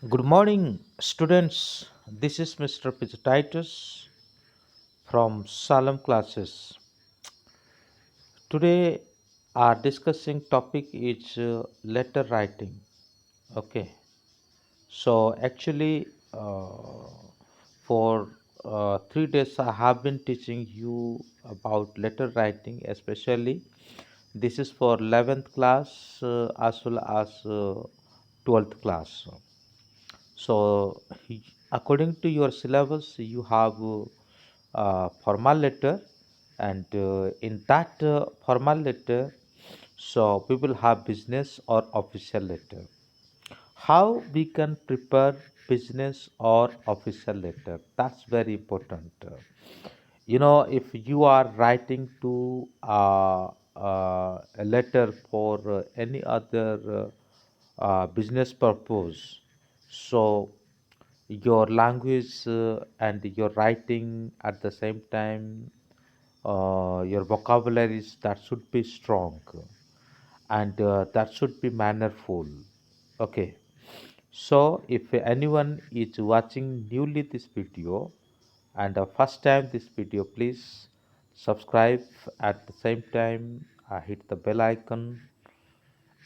Good morning, students. This is Mr. Pizzatitus from Salem classes. Today, our discussing topic is letter writing. Okay, so actually, for 3 days, I have been teaching you about letter writing, especially this is for 11th class as well as 12th class. So, according to your syllabus, you have formal letter, and in that formal letter, so we will have business or official letter. How we can prepare business or official letter? That's very important. If you are writing to a letter for any other business purpose, so your language and your writing at the same time, your vocabularies that should be strong, and that should be mannerful. Okay, so if anyone is watching newly this video and first time this video, please subscribe. At the same time, hit the bell icon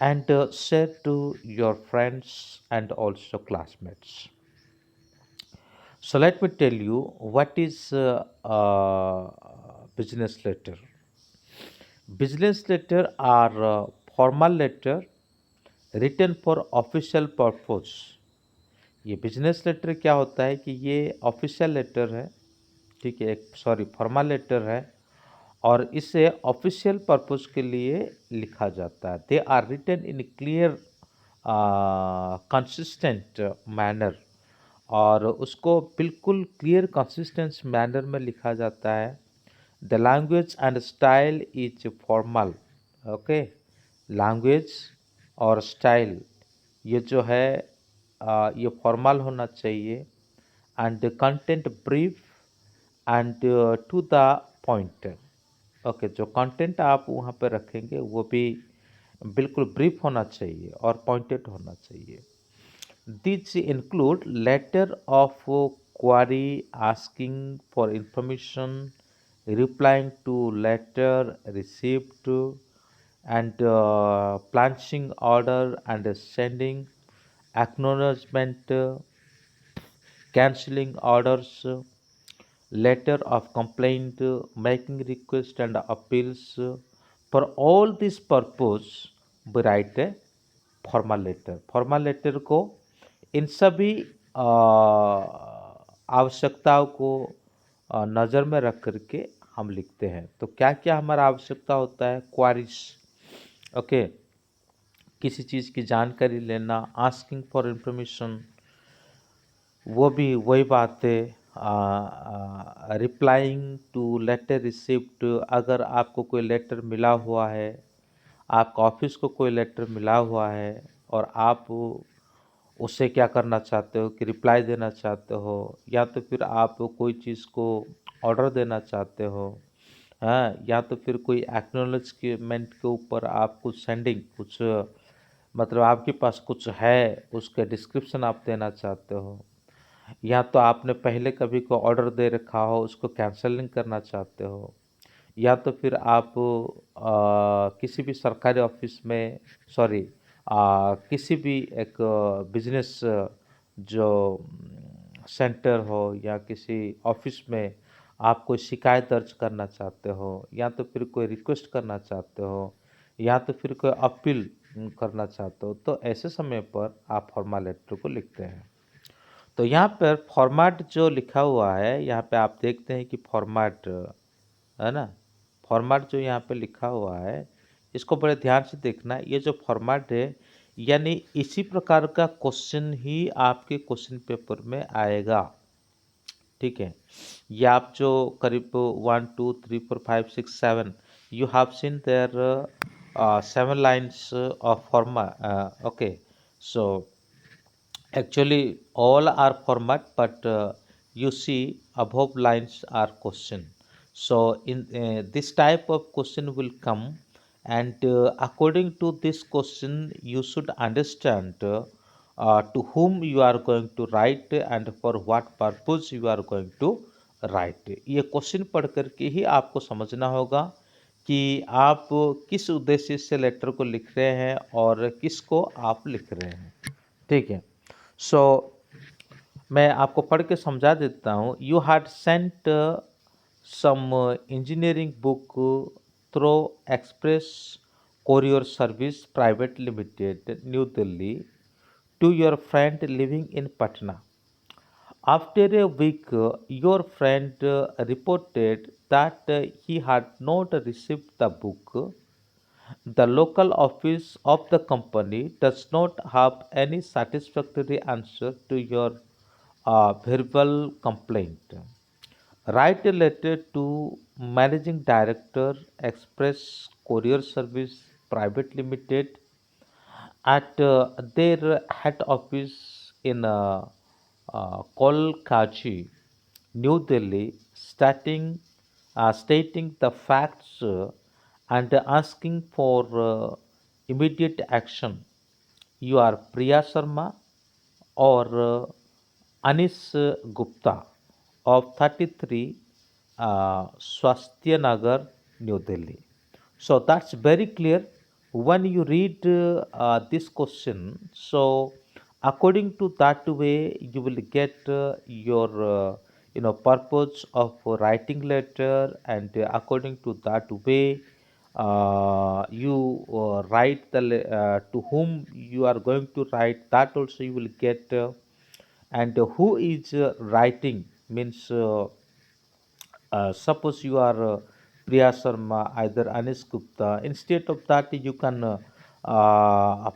and share to your friends and also classmates. So let me tell you what is business letter. Business letter are formal letter written for official purpose. ये business letter क्या होता है कि ये official letter है, ठीक है, एक सॉरी फॉर्मल लेटर है, और इसे ऑफिशियल पर्पस के लिए लिखा जाता है. They are written in clear consistent manner, और उसको बिल्कुल क्लियर कंसिस्टेंस मैनर में लिखा जाता है. The language and style is formal. Okay, language और स्टाइल ये जो है ये फॉर्मल होना चाहिए, and the content brief and to the point. Okay, जो कंटेंट आप वहाँ पे रखेंगे वो भी बिल्कुल ब्रीफ होना चाहिए और पॉइंटेड होना चाहिए. These include letter of query asking for information, replying to letter received, and planching order and sending acknowledgement, cancelling orders, letter of complaint, making request and appeals. For all this purpose, we write a formal letter. Formal letter को इन सभी आवश्यकताओं को नज़र में रख करके हम लिखते हैं. तो क्या क्या हमारा आवश्यकता होता है? क्वारीज. ओके, किसी चीज़ की जानकारी लेना, आस्किंग फॉर इंफॉर्मेशन, वो भी वही बात है. रिप्लाइंग टू लेटर रिसिप्ट, अगर आपको कोई लेटर मिला हुआ है, आपका ऑफिस को कोई लेटर मिला हुआ है और आप उससे क्या करना चाहते हो कि रिप्लाई देना चाहते हो, या तो फिर आप कोई चीज़ को ऑर्डर देना चाहते हो, हाँ, या तो फिर कोई एक्नॉलेजमेंट के ऊपर आप कुछ सेंडिंग कुछ, मतलब आपके पास कुछ है उसके डिस्क्रिप्शन आप देना चाहते हो, या तो आपने पहले कभी को ऑर्डर दे रखा हो उसको कैंसलिंग करना चाहते हो, या तो फिर आप किसी भी सरकारी ऑफिस में, सॉरी, किसी भी एक बिजनेस जो सेंटर हो या किसी ऑफिस में आप कोई शिकायत दर्ज करना चाहते हो, या तो फिर कोई रिक्वेस्ट करना चाहते हो, या तो फिर कोई अपील करना चाहते हो, तो ऐसे समय पर आप फॉर्मल लेटर को लिखते हैं. तो यहाँ पर फॉर्मेट जो लिखा हुआ है, यहाँ पे आप देखते हैं कि फॉर्मेट है ना, फॉर्मेट जो यहाँ पे लिखा हुआ है इसको बड़े ध्यान से देखना. ये जो फॉर्मेट है, यानी इसी प्रकार का क्वेश्चन ही आपके क्वेश्चन पेपर में आएगा. ठीक है, ये आप जो करीब 1 2 3 4 5 6 7, you have seen there 7 lines of format. Okay, so actually, all are format, but you see above lines are question. So, in this type of question will come, and according to this question, you should understand. to whom you are going to write and for what purpose you are going to write. ये question पढ़ करके ही आपको समझना होगा कि आप किस उद्देश्य से लेटर को लिख रहे हैं और किसको आप लिख रहे हैं। ठीक है, सो मैं आपको पढ़ के समझा देता हूँ। You had sent some engineering book through express courier service private limited new Delhi to your friend living in Patna. After a week, your friend reported that he had not received the book. The local office of the company does not have any satisfactory answer to your verbal complaint. Write a letter to Managing Director Express Courier Service Private Limited at their head office in Kolkaji, New Delhi, stating the facts and asking for immediate action. You are Priya Sharma or Anis Gupta of 33 Swasthya Nagar, New Delhi. So that's very clear when you read this question. So according to that way, you will get your purpose of writing letter, and according to that way, you write to whom you are going to write. That also you will get, and who is writing means. Suppose you are Priya Sharma, either Anish Gupta. Instead of that, you can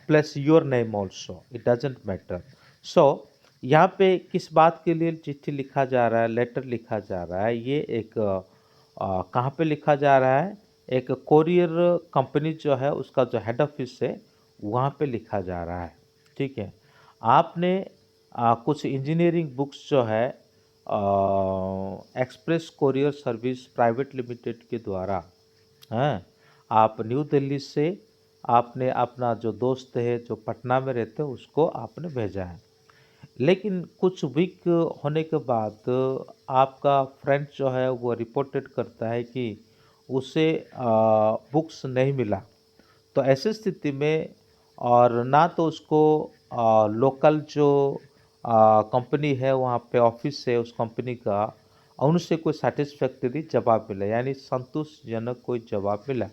place your name also. It doesn't matter. So यहाँ पे किस बात के लिए चिट्ठी लिखा जा रहा है, लेटर लिखा जा रहा है, ये एक कहाँ पे लिखा जा रहा है, एक कोरियर कंपनी जो है उसका जो हेड ऑफिस है वहाँ पे लिखा जा रहा है। ठीक है, आपने कुछ इंजीनियरिंग बुक्स जो है express courier service private limited के द्वारा हैं, आप न्यू दिल्ली से आपने अपना जो दोस्त है जो पटना में रहते हैं उसको आपने भेजा है। लेकिन कुछ वीक होने के बाद आपका फ्रेंड जो है वो रिपोर्टेड करता है कि उसे बुक्स नहीं मिला। तो ऐसी स्थिति में और ना तो उसको लोकल जो कंपनी है वहाँ पे ऑफिस है उस कंपनी का उनसे कोई सेटिस्फैक्टरी जवाब मिला, यानी संतोषजनक कोई जवाब मिला।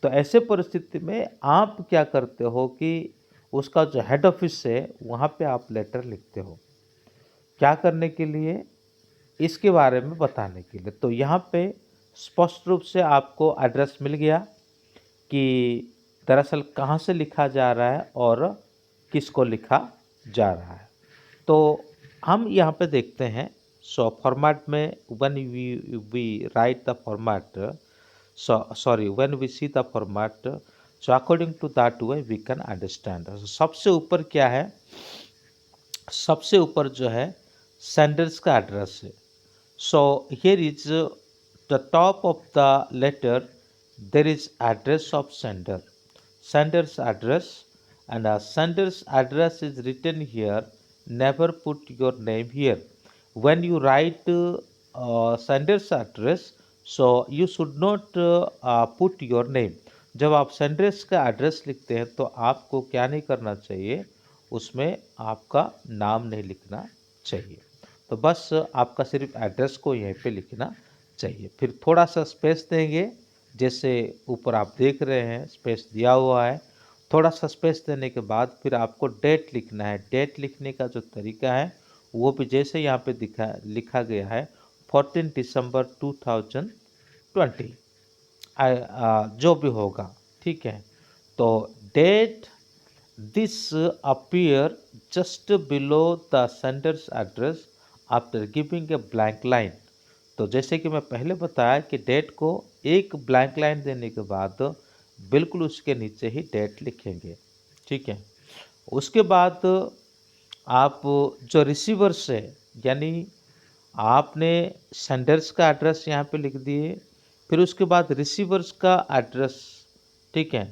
तो ऐसे परिस्थिति में आप क्या करते हो कि उसका जो हेड ऑफिस है वहाँ पे आप लेटर लिखते हो। क्या करने के लिए? इसके बारे में बताने के लिए। तो यहाँ पे स्पष्ट रूप से आपको एड्रेस मिल गया कि दरअसल कहाँ से लिखा जा रहा है और किसको लिखा जा रहा है। तो हम यहाँ पे देखते हैं। सो फॉर्मेट में when we write the format, sorry when we see the format, so according to that way we can understand. सबसे ऊपर क्या है? सबसे ऊपर जो है सेंडर्स का एड्रेस है। So here is the top of the letter, there is address of sender, sender's address, and a sender's address is written here. Never put your name here when you write sender's address, so you should not put your name. जब आप Sanders का address लिखते हैं तो आपको क्या नहीं करना चाहिए, उसमें आपका नाम नहीं लिखना चाहिए। तो बस आपका सिर्फ एड्रेस को यहीं पे लिखना चाहिए। फिर थोड़ा सा स्पेस देंगे, जैसे ऊपर आप देख रहे हैं स्पेस दिया हुआ है। थोड़ा सा स्पेस देने के बाद फिर आपको डेट लिखना है। डेट लिखने का जो तरीका है वो भी जैसे यहाँ पे लिखा गया है 14 दिसंबर 2020, जो भी होगा। ठीक है, तो date this appear just below the sender's address after giving a blank line. तो जैसे कि मैं पहले बताया कि डेट को एक ब्लैंक लाइन देने के बाद बिल्कुल उसके नीचे ही डेट लिखेंगे। ठीक है, उसके बाद आप जो रिसीवर से, यानी आपने सेंडर्स का एड्रेस यहाँ पे लिख दिए, फिर उसके बाद रिसीवर्स का एड्रेस, ठीक है,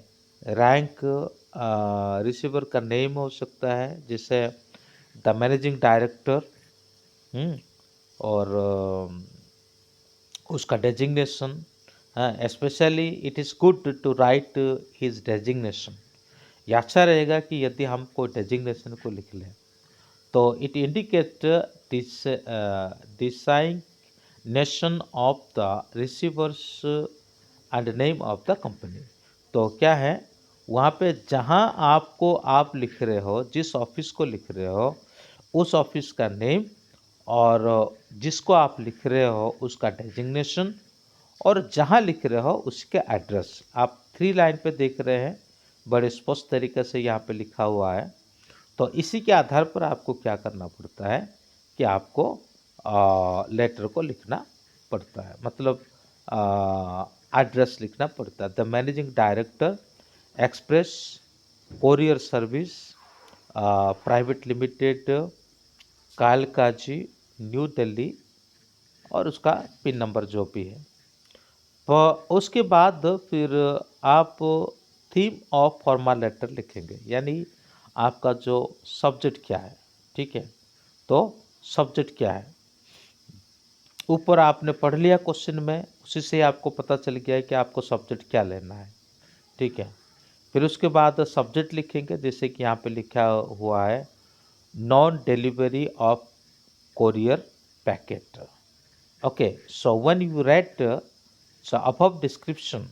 रैंक, रिसीवर का नेम हो सकता है, जैसे द मैनेजिंग डायरेक्टर, और उसका designation. Specially it is good to write his designation. ये अच्छा रहेगा कि यदि हम कोई डेजिग्नेशन को लिख लें तो it indicate this designation of the receivers and name of the company. तो क्या है, वहाँ पे जहाँ आपको आप लिख रहे हो, जिस ऑफिस को लिख रहे हो उस ऑफिस का नेम, और जिसको आप लिख रहे हो उसका डेजिग्नेशन, और जहाँ लिख रहे हो उसके एड्रेस। आप 3 लाइन पे देख रहे हैं, बड़े स्पष्ट तरीके से यहाँ पे लिखा हुआ है। तो इसी के आधार पर आपको क्या करना पड़ता है कि आपको लेटर को लिखना पड़ता है, मतलब एड्रेस लिखना पड़ता है। The managing director, express courier service private limited, Kalkaji, new Delhi, और उसका पिन नंबर जो भी है। तो उसके बाद फिर आप थीम ऑफ फॉर्मल लेटर लिखेंगे, यानी आपका जो सब्जेक्ट क्या है। ठीक है, तो सब्जेक्ट क्या है, ऊपर आपने पढ़ लिया क्वेश्चन में, उसी से आपको पता चल गया है कि आपको सब्जेक्ट क्या लेना है। ठीक है, फिर उसके बाद सब्जेक्ट लिखेंगे, जैसे कि यहाँ पे लिखा हुआ है non delivery of courier packet. Okay, so when you read the above description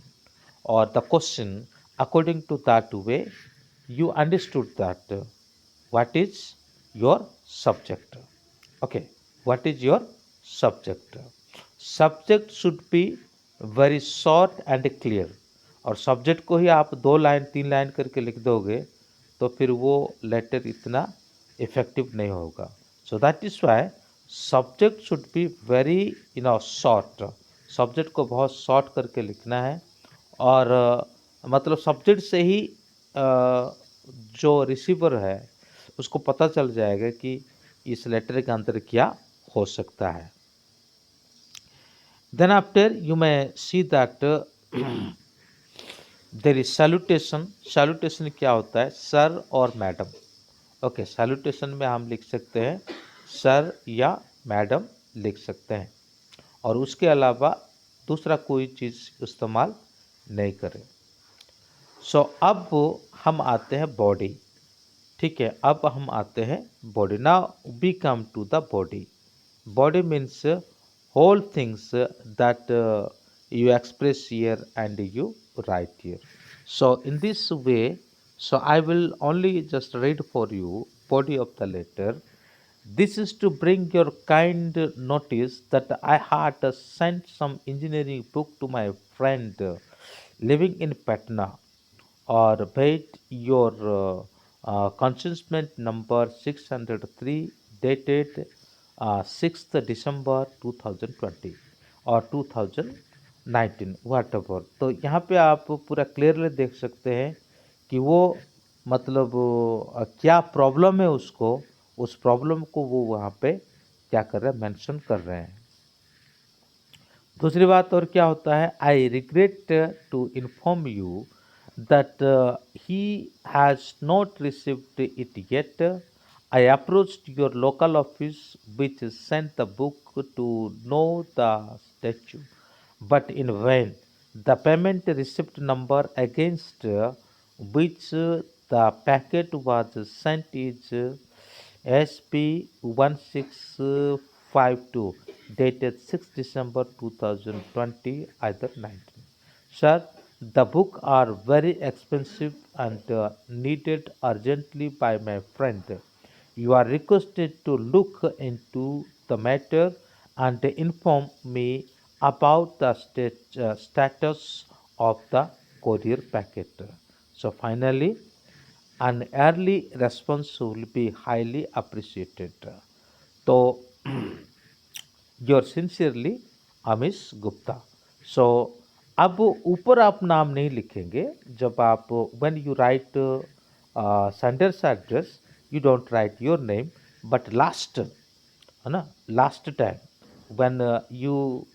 or the question according to that way, you understood that what is your subject. Okay, what is your subject? Subject should be very short and clear. और subject को ही आप 2 line 3 line करके लिख दोगे तो फिर वो letter इतना इफेक्टिव नहीं होगा। So that is why subject should be very short. Subject को बहुत शॉर्ट करके लिखना है, और मतलब सब्जेक्ट से ही जो रिसीवर है उसको पता चल जाएगा कि इस लेटर के अंदर क्या हो सकता है। Then after you may see that there is salutation. Salutation क्या होता है, सर और मैडम। ओके, सैल्यूटेशन में हम लिख सकते हैं सर या मैडम लिख सकते हैं, और उसके अलावा दूसरा कोई चीज़ इस्तेमाल नहीं करें। सो अब हम आते हैं बॉडी। ठीक है, अब हम आते हैं body. Now we come to the body. Body means whole things that you express here and you write here. So in this way, so I will only just read for you body of the letter. This is to bring your kind notice that I had sent some engineering book to my friend living in Patna, or paid your consignment number 603 dated 6th December 2020 और 2019 वाट ever. तो यहाँ पे आप पूरा clearly देख सकते हैं कि वो मतलब क्या प्रॉब्लम है उसको, उस प्रॉब्लम को वो वहाँ पे क्या कर रहे हैं, मेंशन कर रहे हैं। दूसरी बात और क्या होता है, I regret to inform you that he has not received it yet. I approached your local office, which sent the book to know the statue, but in vain. The payment receipt number against which the packet was sent is SP1652, dated 6 December 2020, either 19. Sir, the book are very expensive and needed urgently by my friend. You are requested to look into the matter and inform me about the status of the courier packet. So finally, an early response will be highly appreciated. तो your sincerely Amish Gupta. So अब ऊपर आप नाम नहीं लिखेंगे। जब आप when you write sender's address, you don't write your name, but last, है ना, last time when you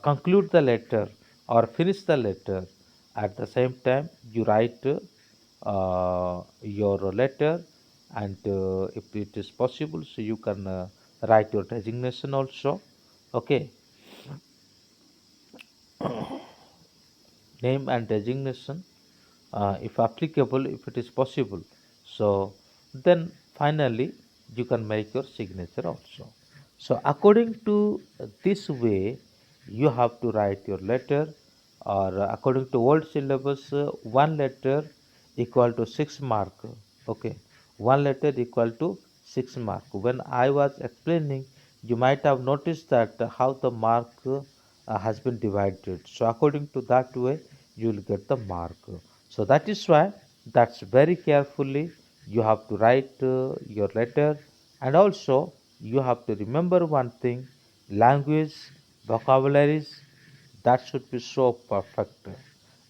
conclude the letter और finish the letter, at the same time you write your letter, and if it is possible, so you can write your resignation also. Okay, name and resignation, if applicable, if it is possible. So then finally you can make your signature also. So according to this way, you have to write your letter, or according to old syllabus, one letter equal to 6 mark. Okay, one letter equal to 6 mark. When I was explaining, you might have noticed that how the mark has been divided. So according to that way, you will get the mark. So that is why that's very carefully you have to write your letter, and also you have to remember one thing: language, vocabularies, that should be so perfect.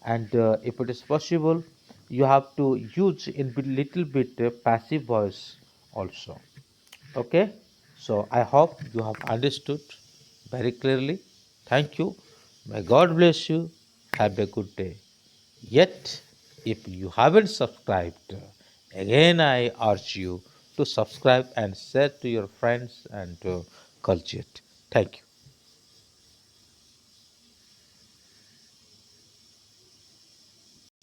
And if it is possible, you have to use in little bit passive voice also. Okay, so I hope you have understood very clearly. Thank you. May God bless you. Have a good day. Yet, if you haven't subscribed, again I urge you to subscribe and share to your friends and culture. Thank you.